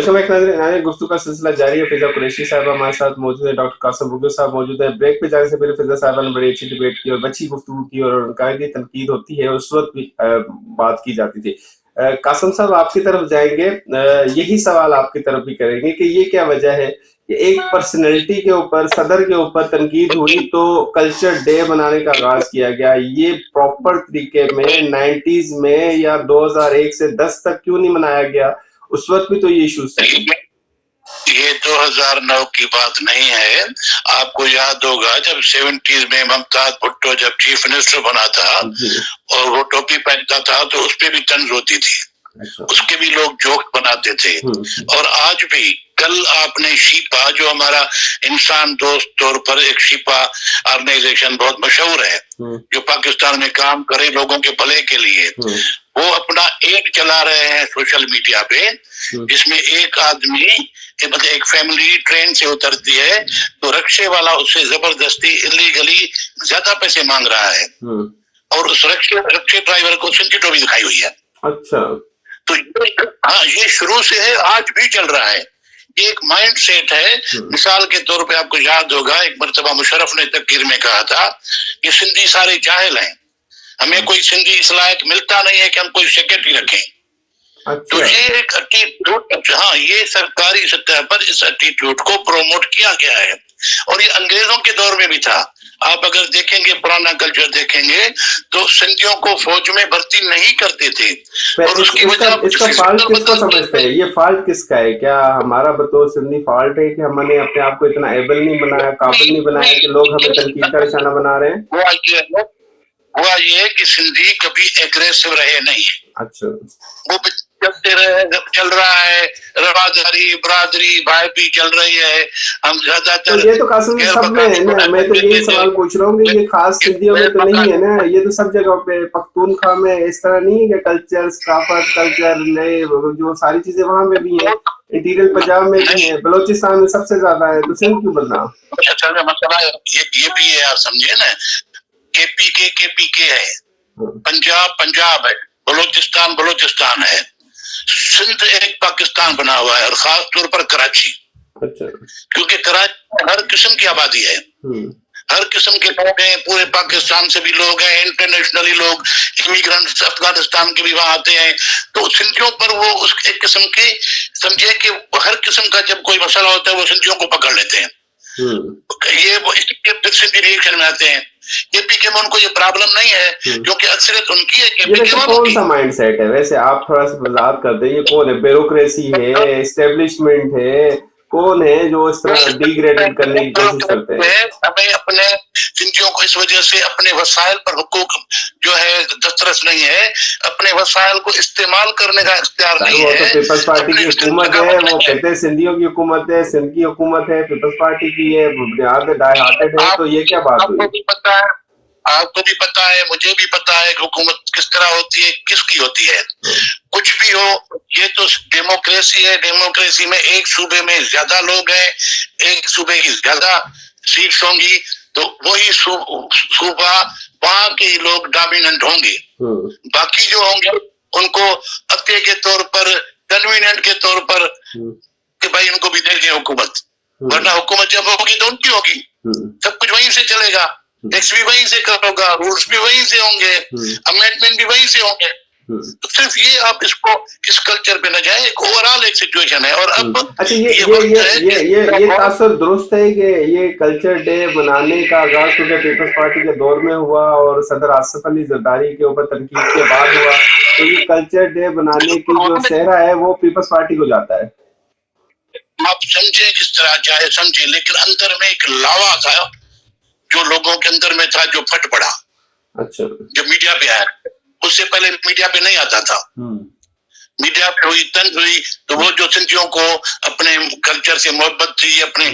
Welcome back नाज़रीन, गुफ्तगू का सिलसिला जारी है। फिजा कुरैशी साहबा हमारे साथ मौजूद है, डॉक्टर कासिम बुगदो साहब मौजूद है। ब्रेक पे जाने से पहले फिजा साहबा ने बड़ी अच्छी डिबेट की और अच्छी गुफ्तगू की और उनका की तनकीद होती है, उस वक्त भी बात की जाती थी। कासिम साहब आपकी तरफ जाएंगे, यही सवाल आपकी तरफ भी करेंगे कि ये क्या वजह है कि एक पर्सनैलिटी के ऊपर, सदर के ऊपर तनकीद हुई तो कल्चर डे बनाने का आगाज किया गया। ये प्रॉपर तरीके में 90s में या 2001 से 10 तक क्यों नहीं मनाया गया? उस वक्त भी तो ये इश्यूज थे। ये 2009 की बात नहीं है। आपको याद होगा जब 70s में मुमताज भुट्टो जब चीफ मिनिस्टर बना था और वो टोपी पहनता था तो उस पर भी तंज होती थी। अच्छा। उसके भी लोग जोक बनाते थे। और आज भी कल आपने शिपा, जो हमारा इंसान दोस्त तौर पर एक शिपा ऑर्गेनाइजेशन बहुत मशहूर है जो पाकिस्तान में काम करे लोगों के भले के लिए, वो अपना एड चला रहे हैं सोशल मीडिया पे, जिसमें एक आदमी मतलब एक फैमिली ट्रेन से उतरती है तो रक्शे वाला उससे जबरदस्ती इलीगली ज्यादा पैसे मांग रहा है और उस रक्शे ड्राइवर को सिंधी टोपी दिखाई हुई है। अच्छा। तो हाँ, ये शुरू से है, आज भी चल रहा है। ये एक माइंड सेट है। मिसाल के तौर पे आपको याद होगा एक मर्तबा मुशर्रफ ने तकरीर में कहा था कि सिंधी सारे जाहिल हैं, हमें कोई सिंधी इस लायक मिलता नहीं है कि हम कोई सेक्रेटरी रखें। अच्छा। तो ये एक एटीट्यूड, हाँ, ये सरकारी सतह पर इस एटीट्यूड को प्रमोट किया गया है और ये अंग्रेजों के दौर में भी था। आप अगर देखेंगे पुराना कल्चर देखेंगे तो सिंधियों को फौज में भर्ती नहीं करते थे और उसकी वजह इसका फाल्ट किसको समझते हैं? ये फाल्ट किसका है? क्या हमारा बतौर सिंधी फाल्ट है कि हमने अपने आप को इतना एबल नहीं बनाया, काबिल नहीं बनाया कि लोग हमें तनकीद का निशाना बना रहे हैं? हुआ ये कि सिंधी कभी एग्रेसिव रहे नहीं। अच्छा। वो चलते रहे, चल रहा है, रवादारी बरादरी भाई भी चल रही है। हम ज्यादातर तो ये तो कासिम सब में है ना। मैं तो यही सवाल पूछ रहा हूँ कि ये खास सिंधियों में तो नहीं है ना, ये तो सब जगह पे पख्तूनख्वा में इस तरह नहीं है कि कल्चर, सकाफत, कल्चर, नए जो सारी चीजें वहां में भी है, इंटीरियर पंजाब में भी है, बलोचिस्तान में सबसे ज्यादा है, तो सिंध क्यों बदला? मसला ये भी है, आप समझे ना। केपीके है, पंजाब है, बलोचिस्तान है, सिंध एक पाकिस्तान बना हुआ है और खास तौर पर कराची। अच्छा। क्योंकि कराची हर किस्म की आबादी है, हर किस्म के लोग हैं, पूरे पाकिस्तान से भी लोग हैं, इंटरनेशनली लोग, इमिग्रेंट्स अफगानिस्तान के भी वहां आते हैं। तो सिंधियों पर वो उस एक किस्म की समझे कि हर किस्म का जब कोई मसला होता है वो सिंधियों को पकड़ लेते हैं। ये वो इसके सिंधी रिएक्शन में आते हैं। केपीके में उनको ये प्रॉब्लम नहीं है क्योंकि अक्सरियत उनकी है। केपीके में कौन सा माइंड सेट है वैसे? आप थोड़ा सा वजाहत कर दें, ये कौन है? ब्यूरोक्रेसी है, एस्टेब्लिशमेंट है, कौन है जो इस तरह डिग्रेडेड करने की कोशिश करते हैं? हमें अपने सिंधियों को इस वजह से अपने वसाइल पर हुकूक जो है दस्तरस नहीं है, अपने वसाइल को इस्तेमाल करने का इख्तियार नहीं है। वो तो पीपल्स पार्टी की हुकूमत है, वो कहते हैं सिंधियों की हुकूमत है, सिंध की हुकूमत है, पीपल्स पार्टी की है, बुनियाद डाई हार्टेड है। तो ये क्या बात हुई? आपको भी पता है, मुझे भी पता है कि हुकूमत किस तरह होती है, किसकी होती है। कुछ भी हो, ये तो डेमोक्रेसी है। डेमोक्रेसी में एक सूबे में ज्यादा लोग हैं, एक सूबे की ज्यादा सीट्स होंगी, तो वही सूबा वहां के लोग डोमिनेंट होंगे। बाकी जो होंगे उनको अत्ते के तौर पर, कन्वीनियंट के तौर पर कि भाई इनको भी दे दें हुकूमत, वरना हुकूमत जब होगी तो उनकी होगी, सब कुछ वहीं से चलेगा, टैक्स भी वहीं से होगा, रूल्स भी वहीं से होंगे, अमेंडमेंट भी वहीं से होंगे। तो सिर्फ ये आप इसको इस कल्चर पे न जाए, एक ओवरऑल एक सिचुएशन है। और अब अच्छा, ये तासुर दुरुस्त है कि ये कल्चर डे बनाने का आगाज क्योंकि पीपल्स पार्टी के दौर में हुआ और सदर आसिफ अली जरदारी के ऊपर तनकीद के बाद हुआ, तो ये कल्चर डे बनाने की जो सेहरा है वो पीपल्स पार्टी को जाता है। आप समझे जिस तरह चाहे समझे, लेकिन अंदर में एक लावा था जो लोगों के अंदर में था, जो फट पड़ा। अच्छा। जब मीडिया पे आया, उससे पहले मीडिया पे नहीं आता था। मीडिया पे हुई, तंज हुई, तो वो जो सिंधियों को अपने कल्चर से मोहब्बत थी, अपने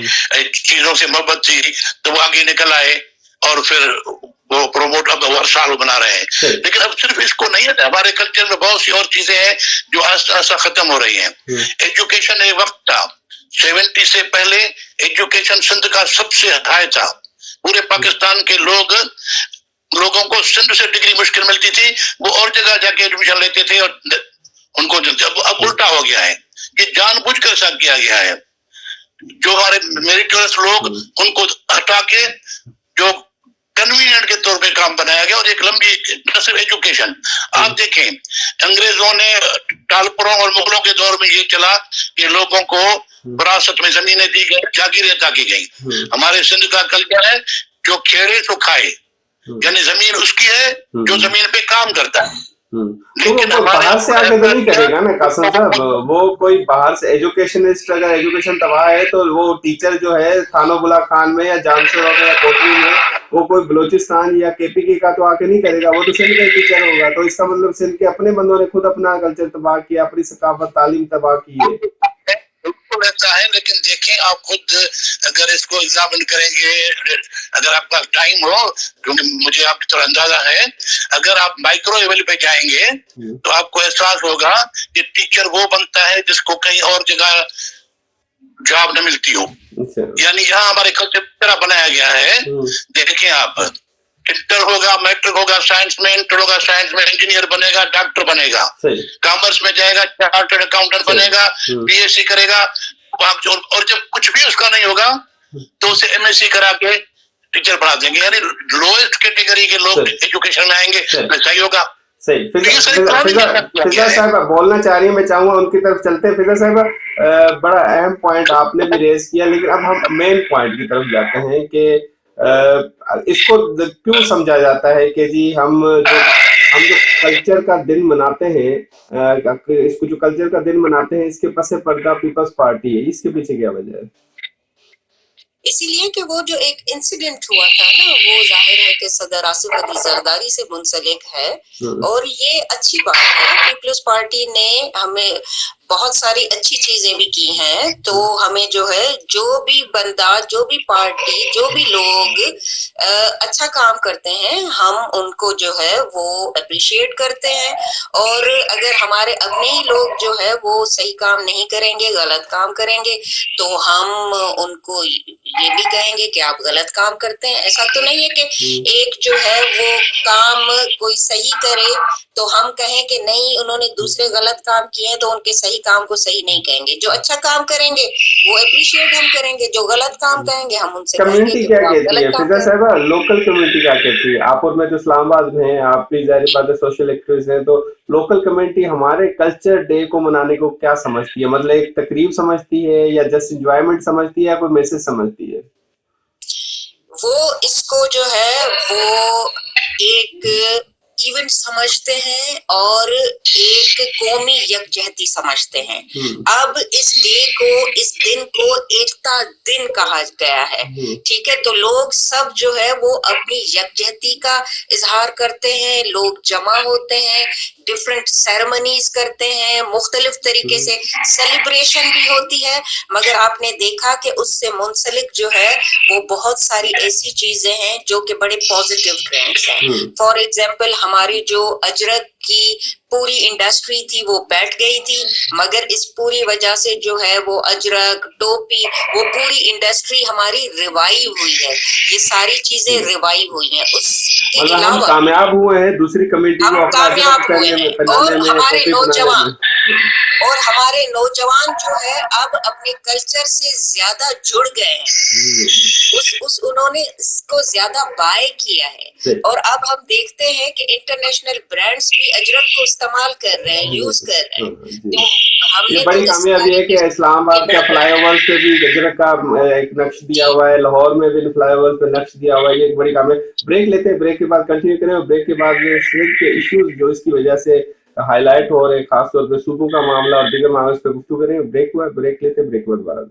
चीजों से मोहब्बत थी, तो वो आगे निकल आए और फिर वो प्रमोट अब हर साल बना रहे हैं। लेकिन अब सिर्फ इसको नहीं है, हमारे कल्चर में बहुत सी और चीजें हैं जो आस्ता आस्ता खत्म हो रही हैं। एजुकेशन एक वक्त था, 70 से पहले एजुकेशन सिंध का सबसे हाई था। पूरे पाकिस्तान के लोगों को सिंध से डिग्री मुश्किल मिलती थी, वो और जगह जाके एडमिशन लेते थे और उनको अब उल्टा हो गया है ये जानबूझकर ऐसा किया गया है। जो हमारे मेरिटोरियस लोग उनको हटा के जो कन्वीनियंट के तौर पे काम बनाया गया, और एक लंबी एजुकेशन। आप देखें, अंग्रेजों ने टालपुरों और मुगलों के दौर में ये चला कि लोगों को विरासत में जमीनें दी गई, जागीरें अता की गई। हमारे सिंध का कल्चर है जो खेड़े सो खाए, यानी जमीन उसकी है जो जमीन पे काम करता है। तो वो बाहर से आके तो नहीं करेगा ना कासिम साहब, वो कोई बाहर से एजुकेशनिस्ट, अगर एजुकेशन तबाह है तो वो टीचर जो है थानोबुला खान में या जामशोरा में या कोटरी में, वो कोई बलोचिस्तान या केपीके का तो आके नहीं करेगा, वो तो सिंध का टीचर होगा। तो इसका मतलब सिंध के अपने बंदों ने खुद अपना कल्चर तबाह किया, अपनी सकाफत तालीम तबाह की है। बिल्कुल ऐसा है, लेकिन देखें आप खुद अगर इसको एग्जामिन करेंगे, अगर आपका टाइम हो, क्योंकि मुझे आपकी तरह अंदाजा है, अगर आप माइक्रो लेवल पे जाएंगे तो आपको एहसास होगा कि टीचर वो बनता है जिसको कहीं और जगह जॉब न मिलती हो। यानी यहाँ हमारे कल्चर बनाया गया है। देखें आप, इंटर होगा, मैट्रिक होगा साइंस में, इंटर होगा साइंस में, इंजीनियर बनेगा, डॉक्टर बनेगा, कॉमर्स में जाएगा, चार्टर्ड अकाउंटेंट बनेगा, बीएससी करेगा, और जब कुछ भी उसका नहीं होगा तो उसे एमएससी करा के टीचर बना देंगे। यानी लोएस्ट कैटेगरी के लोग एजुकेशन में आएंगे, ऐसा ही होगा। सही। फिजा साहब बोलना चाह रही है, मैं चाहूंगा उनकी तरफ चलते हैं। फिजा साहब, बड़ा अहम पॉइंट आपने भी रेज किया, लेकिन अब हम मेन पॉइंट की तरफ जाते हैं कि इसको क्यों समझा जाता है कि जी हम जो कल्चर का दिन मनाते हैं, इसको जो कल्चर का दिन मनाते हैं, इसके पसे पर्दा पीपल्स पार्टी है, इसके पीछे क्या वजह है? इसीलिए कि वो जो एक इंसिडेंट हुआ था ना, वो जाहिर है कि सदर आसिफ अली जरदारी से मुंसलिक है, और ये अच्छी बात है। पीपल्स पार्टी ने हमें बहुत सारी अच्छी चीजें भी की हैं, तो हमें जो है, जो भी बंदा, जो भी पार्टी, जो भी लोग अच्छा काम करते हैं, हम उनको जो है वो अप्रिशिएट करते हैं। और अगर हमारे अपने ही लोग जो है वो सही काम नहीं करेंगे, गलत काम करेंगे, तो हम उनको ये भी कहेंगे कि आप गलत काम करते हैं। ऐसा तो नहीं है कि एक जो है वो काम कोई सही करे तो हम कहें कि नहीं, उन्होंने दूसरे गलत काम किए हैं तो उनके सही काम को सही नहीं कहेंगे। जो अच्छा काम करेंगे वो अप्रिशिएट हम करेंगे, जो गलत काम कहेंगे हम उनसे कम्युनिटी क्या कहती है फिजा साहबा? लोकल कम्युनिटी क्या कहती है? आप और मैं जो इस्लामाबाद में हैं, आप भी जाहिर बात है सोशल एक्टिविस्ट हैं, तो लोकल कम्युनिटी हमारे कल्चर डे को मनाने को क्या समझती है? मतलब एक तकरीब समझती है, या जस्ट एंजॉयमेंट समझती है, या कोई मैसेज समझती है? वो इसको जो है वो एक इवेंट समझते हैं और एक कौमी यकजहती समझते हैं। अब इस डे को, इस दिन को एकता दिन कहा गया है, ठीक है। तो लोग सब जो है वो अपनी यकजहती का इजहार करते हैं, लोग जमा होते हैं, डिफरेंट सेरेमनीज करते हैं, मुख्तलिफ तरीके से सेलिब्रेशन भी होती है। मगर आपने देखा कि उससे मुंसलिक जो है वो बहुत सारी ऐसी चीजें हैं जो कि बड़े पॉजिटिव ट्रेंड्स हैं। फॉर एग्जाम्पल, हमारी जो अजरक की पूरी इंडस्ट्री थी वो बैठ गई थी, मगर इस पूरी वजह से जो है वो अजरक, टोपी, वो पूरी इंडस्ट्री हमारी रिवाइव हुई है। ये सारी चीजें रिवाइव हुई हैं। उसके अलावा कामयाब हुए हैं, दूसरी कम्युनिटी को हम कामयाब हुए हैं, और हमारे नौजवान जो है अब अपने कल्चर से ज्यादा जुड़ गए हैं। उन्होंने इसको ज्यादा बाय किया है, और अब हम देखते हैं कि इंटरनेशनल ब्रांड्स भी अजरक को इस्तेमाल कर रहे हैं, यूज कर रहे हैं। तो हमने बड़ी कामयाबी है कि इस्लामाबाद का फ्लाईओवर पे भी अजरक का एक नक्श दिया हुआ है, लाहौर में भी फ्लाईओवर पे नक्श दिया हुआ है। ये एक बड़ी कामयाबी। ब्रेक लेते हैं, ब्रेक के बाद कंटिन्यू करें। ब्रेक के बाद सिंध के इश्यूज जो इसकी वजह से हाईलाइट हो रहे, खासतौर पे सूबों का मामला और दीगर मामलों पे गुफ्तगू करें। ब्रेक हुआ, ब्रेक लेते हैं, ब्रेक के बाद दोबारा